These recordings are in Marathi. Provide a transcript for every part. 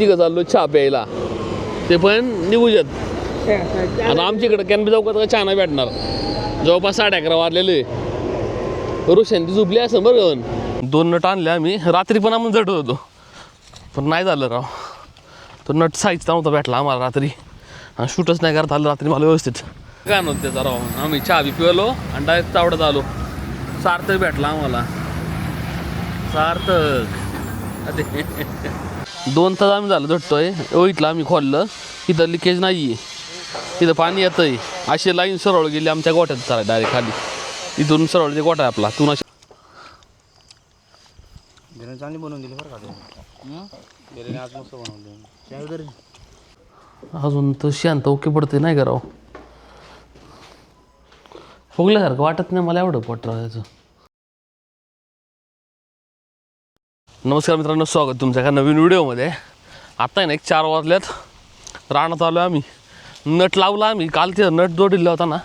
तिघं चाललो चहा प्यायला, ते पण निघूजात. आणि आमच्याकडे कॅनपी चौकात का चहा नाही भेटणार. जवळपास 11:30 वाजलेले. रोशांती झोपली असं बरं. 2 नट आणले आम्ही रात्री, पण आम्ही झटत होतो पण नाही झालं राव. तो नट साईजचा नव्हता भेटला आम्हाला रात्री, आणि शूटच नाही करता आलं रात्री मला व्यवस्थित. काय नव्हतं त्याचा राव. आम्ही चहा बी पिवलो आणि डायरेक्ट चावडत आलो. सार्थक भेटला आम्हाला, सार्थक. 2 तास आम्ही झालं झटतोय. इथलं आम्ही खोललं, इथं लिकेज नाही आहे, इथं पाणी येतंय. अशी लाईन सरळ गेली आमच्या गोठ्यात चालेल डायरेक्ट खाली. इथून सरळ ते गोठा आहे आपला. तू चांगली बनवून दिली बरं का. आज मस्त बनवली. अजून तर शांत ओके पडते नाही का राव. फुगल्यासारखं वाटत नाही मला एवढं पोट राहायचं. नमस्कार मित्रांनो, स्वागत तुमच्या एका नवीन व्हिडिओमध्ये. आता आहे ना 4 वाजल्यात. रानात आलो आम्ही. नट लावला आम्ही काल. ते नट जोडलेला होता ना,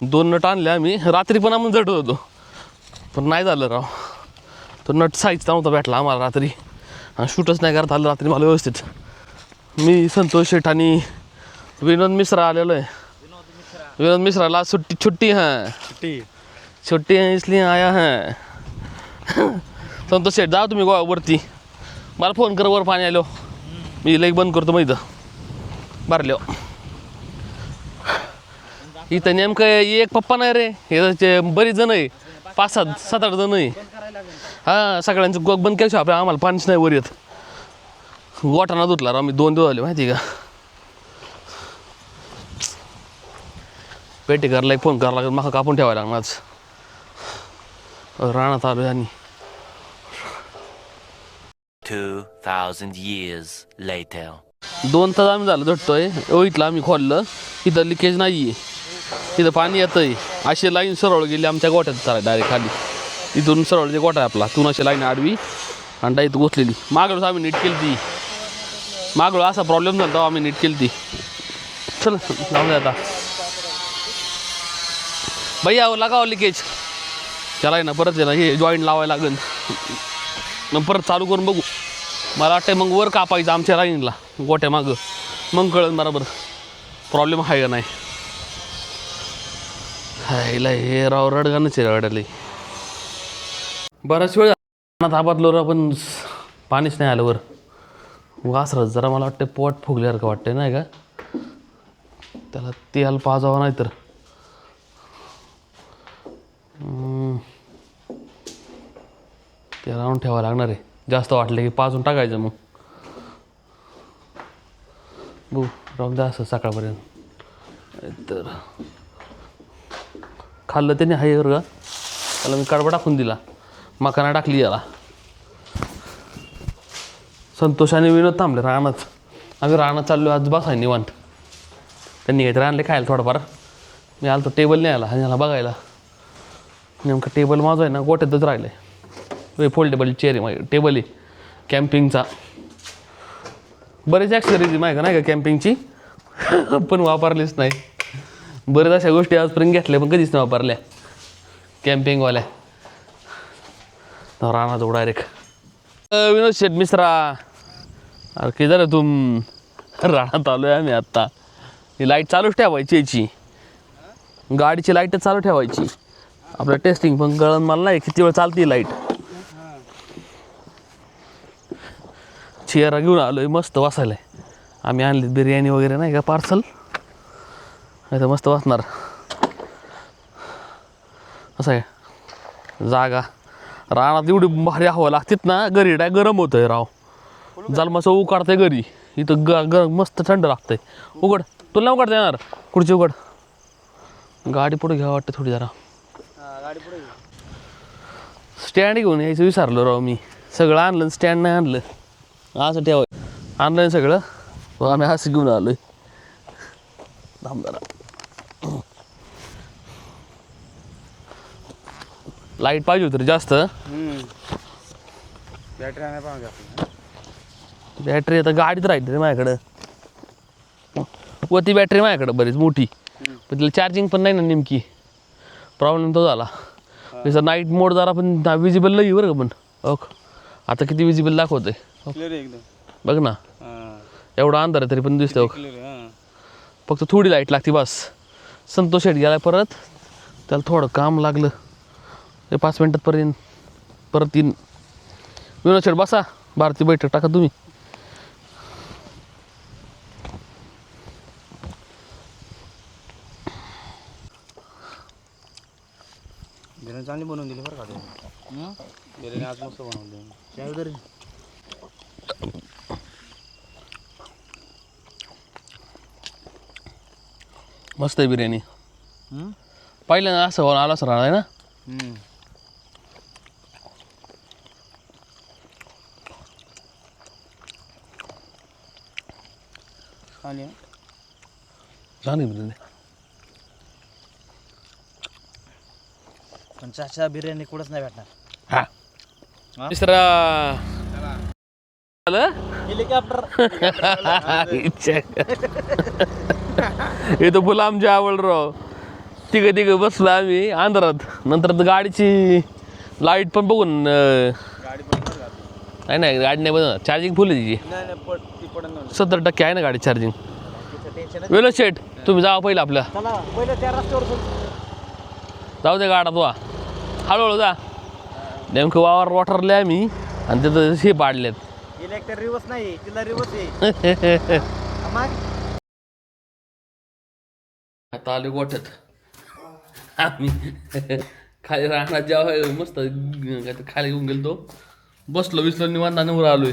2 नट आणले आम्ही रात्री, पण आम्ही झटत होतो पण नाही झालं राव. तो नट साईजचा नव्हता भेटला आम्हाला रात्री, आणि शूटच नाही करता आलं रात्री मला व्यवस्थित. मी संतोष शेठ आणि विनोद मिश्रा आलेलो आहे. विनोद मिश्राला छुट्टी है, छुट्टी है इसलिए आया है. संतोष शेठ जाऊ तुम्ही वरती, मला फोन कर वर पाणी आलो. मी लेक बंद करतो मग इथं भरलो. इथं नेमकं एक पप्पा नाही रे, हे बरीच जण आहे, 5-7-8 जण आहे. हां, सगळ्यांचं गोग बंद केलं आपल्या. आम्हाला पाणीच नाही वर येत. गोठाना धुतला राव मी 2 दिवस झाले माहिती का. पेटेकरला एक फोन करावा लागेल, मका कापून ठेवायला लागणार. रानात आलो आणि 2000 years later. 2 तास आम्ही झालं झटतोय. इथलं आम्ही खोललं, इथं लिकेज नाही आहे, इथं पाणी येतंय. अशी लाईन सरळ गेली आमच्या गोठ्यात चालेल डायरेक्ट खाली. इथून सरळ ते गोठा आहे आपला. तून अशी लाईन आडवी आणि डायरेक्ट घुसलेली. मागळच आम्ही नीट केली ती. मागळं असा प्रॉब्लेम झाला, आम्ही नीट केली ती. चल जाऊ दे आता. भैया लगाव लिकेज. त्याला आहे ना परत आहे ना हे जॉईंट लावायला लागेल, मग परत चालू करून बघू. मला वाटतं मग वर कापायचं आमच्या लाईनला गोट्या मागं, मग कळलं बरोबर प्रॉब्लेम आहे का नाही. हायला हे राव रडगाणच आहे रडायला. बराच वेळ थांबातलो रा, पण पाणीच नाही आलं वर. वासरच जरा मला वाटतं पोट फुगल्यासारखं वाटतंय नाही का. त्याला तेल पाजावं नाही तर त्याला आणून ठेवावं लागणार आहे. जास्त वाटलं की पाजून टाकायचं मग. बघू राहून द्या असं सकाळपर्यंत. तर खाल्लं त्याने हाय वर का. त्याला मी कडबा टाकून दिला, मकाना टाकली याला. संतोष आणि विनोद थांबले रानात. आम्ही रानात चाललो आज बसाय निवांत. त्यांनी काहीतरी आणले खायला थोडंफार. मी आलो टेबल नाही आला आणि याला बघायला. नेमकं टेबल माझं आहे ना गोट्यातच राहिलं आहे. फोल्डेबल चेअर आहे माझी, टेबल आहे कॅम्पिंगचा. बरेच ॲक्सेसरीज आहे माहिती का नाही का कॅम्पिंगची, पण वापरलीच नाही. बरेच अशा गोष्टी आजपर्यंत घेतल्या पण कधीच नाही वापरल्या कॅम्पिंगवाल्या. राहणार तो डायरेक्ट. विनोद शेठ मिश्रा, अरे की जरा तुम राहण्यात आलो आहे आम्ही आत्ता. ही लाईट चालूच ठेवायची याची, गाडीची लाईटच चालू ठेवायची. आपलं टेस्टिंग पण कळण मला नाही किती वेळ चालते लाईट. चेअरा घेऊन आलो आहे मस्त बसायला. आम्ही आणली बिर्याणी वगैरे नाही का पार्सल, नाही तर मस्त बसणार. असं आहे जागा. रानात एवढी भारी हवा लागतात ना, घरी डाय गरम होतं आहे राव. जलमाचं उकाडतंय घरी, इथं मस्त थंड लागतंय. उघड तुला नाही उघडता येणार. खुर्ची उघड. गाडी पुढे घ्यावं वाटतं थोडी जरा. स्टँड घेऊन यायचं विसरलो राव मी. सगळं आणलं, स्टँड नाही आणलं. असं ठेवायचं आणलं सगळं. आम्ही असं घेऊन आलो आहे. थांब जरा. लाईट पाहिजे होती जास्त. बॅटरी आता गाडीत राहिली रे माझ्याकडं. व ती बॅटरी माझ्याकडं बरीच मोठी, पण तिला चार्जिंग पण नाही ना नेमकी. प्रॉब्लेम तो झाला. जर नाईट मोड जरा पण विजिबल नाही बरं का. पण ओक आता किती विजिबल दाखवतंय बघ ना. एवढा अंधार आहे तरी पण दिसतं बघ. क्लिअर हां. फक्त थोडी लाईट लागते बस. संतोष शेट गेला परत, त्याला थोडं काम लागलं. ते 5 मिनटात परत येईन. विनोद शेट बसा, भारती बैठक टाका तुम्ही. बिर्याणी चांगली बनवून दिली बरं का तुम्ही. बिर्याणी आज मस्त बनवली. त्यावेळी मस्त आहे बिर्याणी. पहिल्यांदा असं आला असं राहणार ना. आणि चांगली बिर्याणी. पण चाचा बिर्याणी कुठंच नाही भेटणार. हा तिसरा हेलिकॉप्टर. हे तर फुलं आमच्या आवडराव. तिघं बसलो आम्ही अंधारात. नंतर गाडीची लाईट पण बघून गाडी पण नाही गाडी नाही बघ, चार्जिंग फुल आहे तिची. ती पडून 70% आहे ना गाडी चार्जिंग. टेन्शन. विनोद शेठ तुम्ही जावा पहिलं आपल्या. चला पहिले त्या रस्त्यावर जाऊ दे गाडा तुला, हळूहळू जा. नेमकं वाटरले आम्ही आणि तिथं हे पाडलेत. इलेक्ट्रिक रिवर्स नाही, तिला रिवर्स आहे. आता आलो गोठ्यात आम्ही. खाली राहणार जेव्हा मस्त खाली घेऊन गेलो. बसलो निवांत आणि वर आलोय.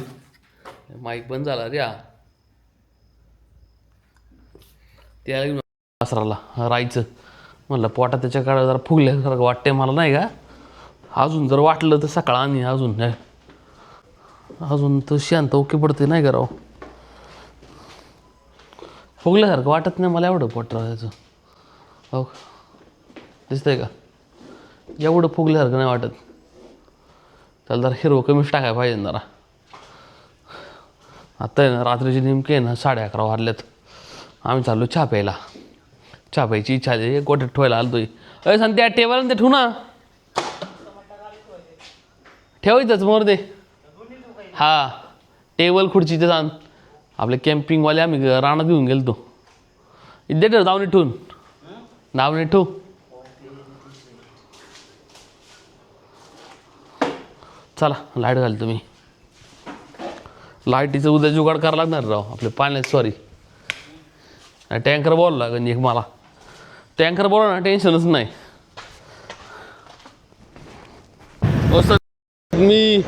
माईक बंद झाला रे. त्याला घेऊन वासराला राहायचं म्हणलं. पोटात त्याच्या काळात जरा फुगल्यासारखं वाटतंय मला नाही का. अजून जर वाटलं तर सकाळ आणि अजून तर शांत ओके पडते नाही का राव. फुगल्यासारखं वाटत नाही मला एवढं पोट राहायचं. हो दिसतंय का, एवढं फुगल्यासारखं नाही वाटत. त्याला जरा हिरवं कमीच टाकायला पाहिजे जरा. आता आहे ना रात्रीचे नेमके आहे ना 11:30 वाजल्यात. आम्ही चाललो चहा प्यायला. चहा प्यायची इच्छा आहे. गोठ्यात ठेवायला आलतोय. अरे सांग त्या टेबल ते ठेवू ना. ठेवायचंच मोर दे. हा टेबल खुर्ची ते सांग. आपले कॅम्पिंगवाले आम्ही रानात घेऊन गेलो. इथे ठेव दावणी ठेवून. दावणी ठेवू. चला लाईट घाल तुम्ही. लाईटीचं उद्या जुगाड करावं लागणार राव. आपले पाण्यात सॉरी टँकर बोलला लागेल एक मला. टँकर बोला ना टेन्शनच नाही. मी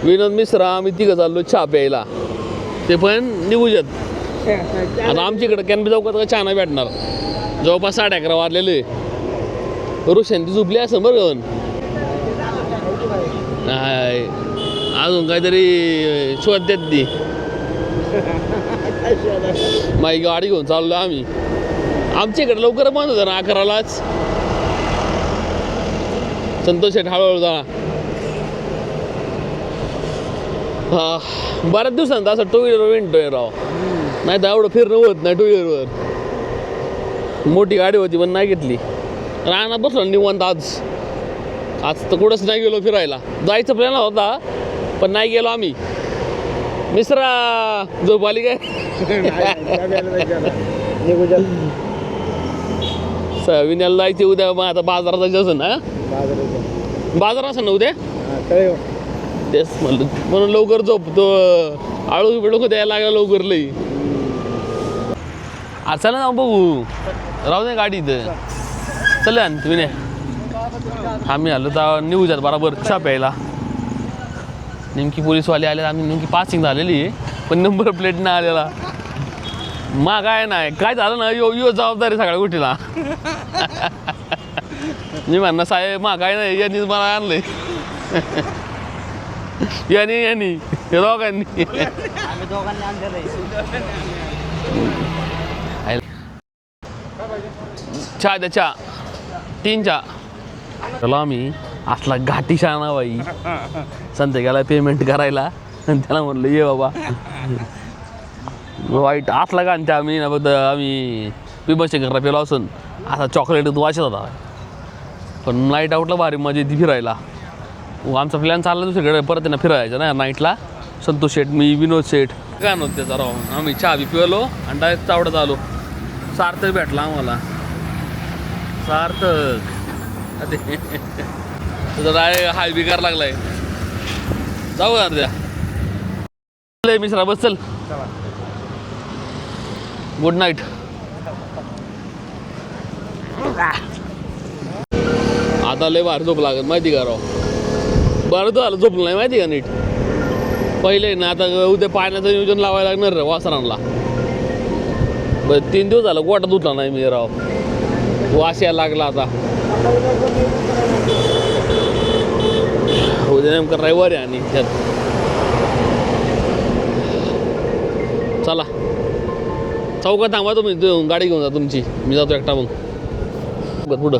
विनोद मिश्रा आम्ही तिघं चाललो चहा प्यायला. ते पण निघूच्यात. आता आमच्याकडं कॅनपी चौकात का चहा नाही भेटणार. जवळपास 11:30 वाजलेले. ऋषांती झुपली असं बरं का. नाही अजून काहीतरी शोधतात ती. माझी गाडी घेऊन चाललो आम्ही. आमच्याकडे लवकर बंद होतं ना 11लाच. संतोष शेठ हळूहळू जा. हा बऱ्याच दिवसांत असं 2 व्हीलर विंटोय राव. नाही तर एवढं फिरणं होत नाही 2 व्हीलरवर. मोठी गाडी होती पण नाही घेतली. रानात बसलो निवांत आज तर कुठंच नाही गेलो फिरायला. जायचं प्लॅन होता पण नाही गेलो आम्ही. मिश्रा झोप आली काय. विण्याला जायचे उद्या. मग आता बाजारात जायचं असं ना. बाजार असं ना उद्या. तेच म्हणलं म्हणून लवकर झोपतो. आळू बिळू द्यायला लागला लवकर लई. चला ना बघू. राहू दे गाडी इथं. चला विनय. आम्ही आलो तर निघूयात बरोबर चहा प्यायला. नेमकी पोलीसवाले आले. आम्ही नेमकी पासिंग झालेली पण नंबर प्लेट नाही आलेला. काय नाही काय झालं ना यो जबाबदारी सगळ्या गोष्टीला. मी म्हणणं साहेब काय नाही यांनीच मला आणलंय. यांनी दोघांनी. चहा द्या चहा. 3 चहा. चला आम्ही असला घाटी शाणा बाई. संध्या गेला पेमेंट करायला आणि त्याला म्हणलं ये बाबा. वाईट असला का त्या आम्ही ना बघ आम्ही पिंपळशेखरला पेलो असून असा चॉकलेट वाचत होता. पण नाईट आउटला भारी मजा येते फिरायला. आमचा प्लॅन चालला दुसरीकडे परत ना फिरायचं ना नाईटला. संतोष शेठ मी विनोद शेठ काय नव्हतं त्याचा राव. आम्ही चहा बी पिवलो आणि डायरेक्ट चावडत आलो. सार्थक भेटला आम्हाला. सार्थक तुझा डायरेक्ट हाय बिकार लागलाय. जाऊ का द्या मिश्रा बस चल. Good night. आता लय भारी झोप लागत माहिती का राव. बरं तर झालं झोपलं नाही माहिती का नीट. पहिले ना आता उद्या पाण्याचं नियोजन लावायला लागणार रे वासरांना. बरं 3 दिवस झालं गोठा धुतला नाही मी राव. वास यायला लागला आता. उद्या नेमकं रविवारी आणि त्यात चला चौकात थांबा तुम्ही गाडी घेऊन जा तुमची. मी जातो एकटा मग. बरं पुढं